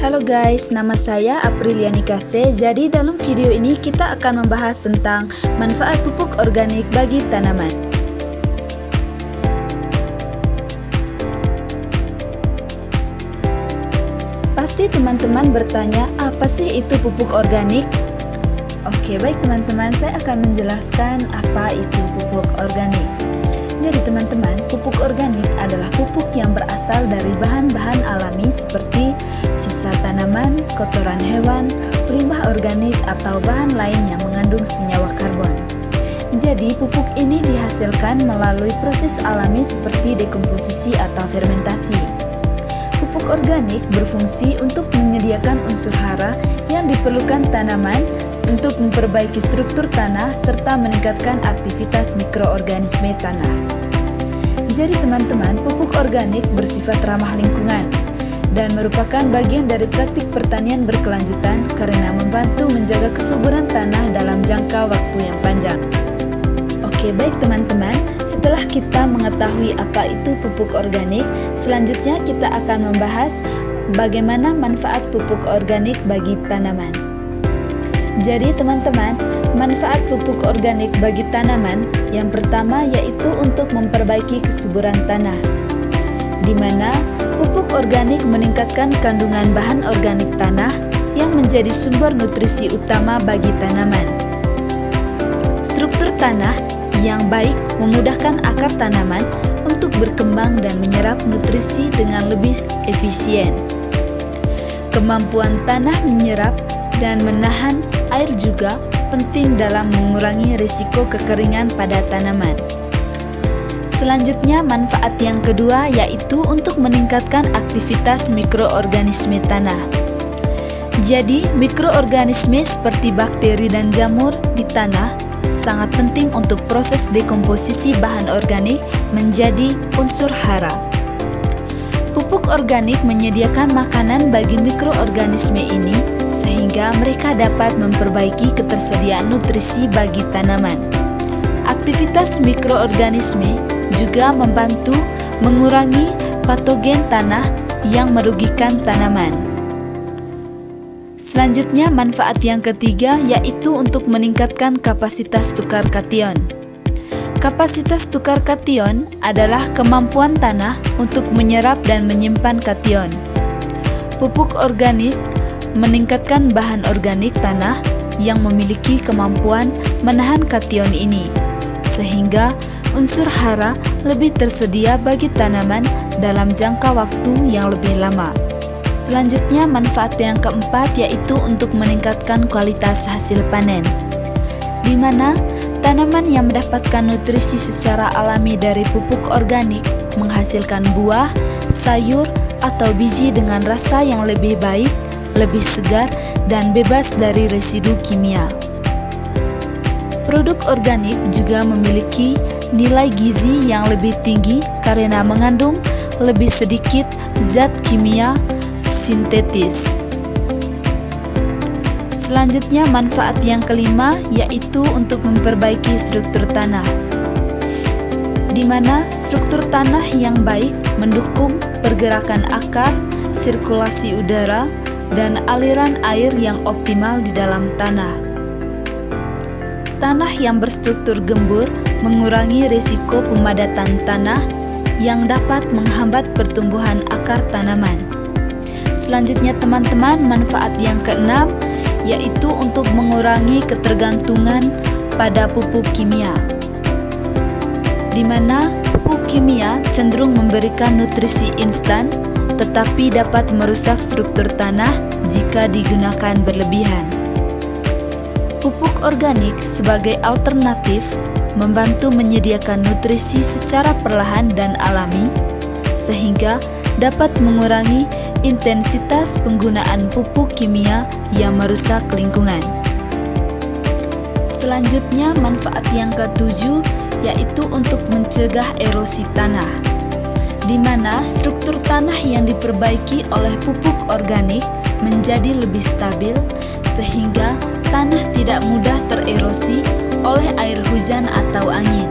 Halo guys, nama saya Aprilia Nikase. Jadi dalam video ini kita akan membahas tentang manfaat pupuk organik bagi tanaman. Pasti teman-teman bertanya, apa sih itu pupuk organik? Oke, baik teman-teman, saya akan menjelaskan apa itu pupuk organik. Jadi teman-teman, pupuk organik adalah pupuk yang berasal dari bahan-bahan alami seperti sisa tanaman, kotoran hewan, limbah organik, atau bahan lain yang mengandung senyawa karbon. Jadi pupuk ini dihasilkan melalui proses alami seperti dekomposisi atau fermentasi. Pupuk organik berfungsi untuk menyediakan unsur hara yang diperlukan tanaman untuk memperbaiki struktur tanah serta meningkatkan aktivitas mikroorganisme tanah. Jadi teman-teman, pupuk organik bersifat ramah lingkungan dan merupakan bagian dari praktik pertanian berkelanjutan karena membantu menjaga kesuburan tanah dalam jangka waktu yang panjang. Oke, baik teman-teman, setelah kita mengetahui apa itu pupuk organik, selanjutnya kita akan membahas bagaimana manfaat pupuk organik bagi tanaman. Jadi teman-teman, manfaat pupuk organik bagi tanaman yang pertama yaitu untuk memperbaiki kesuburan tanah, di mana pupuk organik meningkatkan kandungan bahan organik tanah yang menjadi sumber nutrisi utama bagi tanaman. Struktur tanah yang baik memudahkan akar tanaman untuk berkembang dan menyerap nutrisi dengan lebih efisien. Kemampuan tanah menyerap dan menahan air juga penting dalam mengurangi risiko kekeringan pada tanaman. Selanjutnya, manfaat yang kedua yaitu untuk meningkatkan aktivitas mikroorganisme tanah. Jadi, mikroorganisme seperti bakteri dan jamur di tanah sangat penting untuk proses dekomposisi bahan organik menjadi unsur hara. Pupuk organik menyediakan makanan bagi mikroorganisme ini sehingga mereka dapat memperbaiki ketersediaan nutrisi bagi tanaman. Aktivitas mikroorganisme juga membantu mengurangi patogen tanah yang merugikan tanaman. Selanjutnya, manfaat yang ketiga yaitu untuk meningkatkan kapasitas tukar kation. Kapasitas tukar kation adalah kemampuan tanah untuk menyerap dan menyimpan kation. Pupuk organik meningkatkan bahan organik tanah yang memiliki kemampuan menahan kation ini, sehingga unsur hara lebih tersedia bagi tanaman dalam jangka waktu yang lebih lama. Selanjutnya, manfaat yang keempat yaitu untuk meningkatkan kualitas hasil panen, di mana tanaman yang mendapatkan nutrisi secara alami dari pupuk organik menghasilkan buah, sayur, atau biji dengan rasa yang lebih baik, lebih segar, dan bebas dari residu kimia. Produk organik juga memiliki nilai gizi yang lebih tinggi karena mengandung lebih sedikit zat kimia sintetis. Selanjutnya, manfaat yang kelima yaitu untuk memperbaiki struktur tanah, di mana struktur tanah yang baik mendukung pergerakan akar, sirkulasi udara, dan aliran air yang optimal di dalam tanah. Tanah yang berstruktur gembur mengurangi risiko pemadatan tanah yang dapat menghambat pertumbuhan akar tanaman. Selanjutnya teman-teman, manfaat yang keenam yaitu untuk mengurangi ketergantungan pada pupuk kimia, di mana pupuk kimia cenderung memberikan nutrisi instan tetapi dapat merusak struktur tanah jika digunakan berlebihan. Pupuk organik sebagai alternatif membantu menyediakan nutrisi secara perlahan dan alami, sehingga dapat mengurangi intensitas penggunaan pupuk kimia yang merusak lingkungan. Selanjutnya, manfaat yang ketujuh yaitu untuk mencegah erosi tanah, di mana struktur tanah yang diperbaiki oleh pupuk organik menjadi lebih stabil sehingga tanah tidak mudah tererosi oleh air hujan atau angin.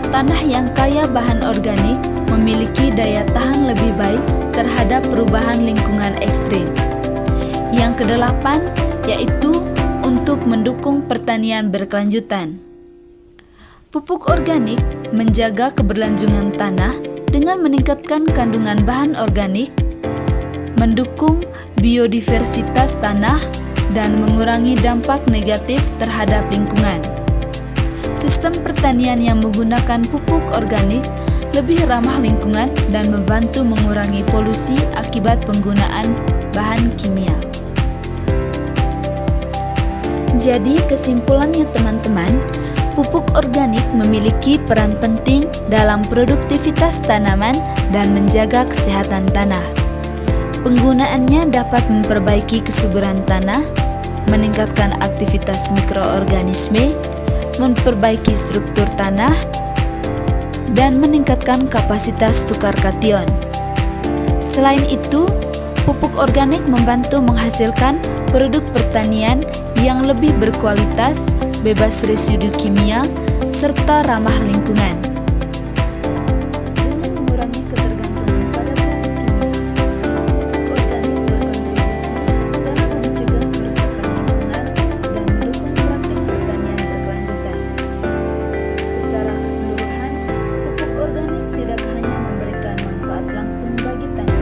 Tanah yang kaya bahan organik memiliki daya tahan lebih baik terhadap terhadap perubahan lingkungan ekstrim. Yang kedelapan yaitu untuk mendukung pertanian berkelanjutan. Pupuk organik menjaga keberlangsungan tanah dengan meningkatkan kandungan bahan organik, mendukung biodiversitas tanah, dan mengurangi dampak negatif terhadap lingkungan. Sistem pertanian yang menggunakan pupuk organik lebih ramah lingkungan dan membantu mengurangi polusi akibat penggunaan bahan kimia. Jadi kesimpulannya teman-teman, pupuk organik memiliki peran penting dalam produktivitas tanaman dan menjaga kesehatan tanah. Penggunaannya dapat memperbaiki kesuburan tanah, meningkatkan aktivitas mikroorganisme, memperbaiki struktur tanah, dan meningkatkan kapasitas tukar kation. Selain itu, pupuk organik membantu menghasilkan produk pertanian yang lebih berkualitas, bebas residu kimia, serta ramah lingkungan. Dengan mengurangi ketergantungan pada pupuk kimia, pupuk organik berkontribusi dalam mencegah kerusakan lingkungan dan mendukung praktik pertanian berkelanjutan. Secara keseluruhan, pupuk organik tidak hanya memberikan manfaat langsung bagi tanah,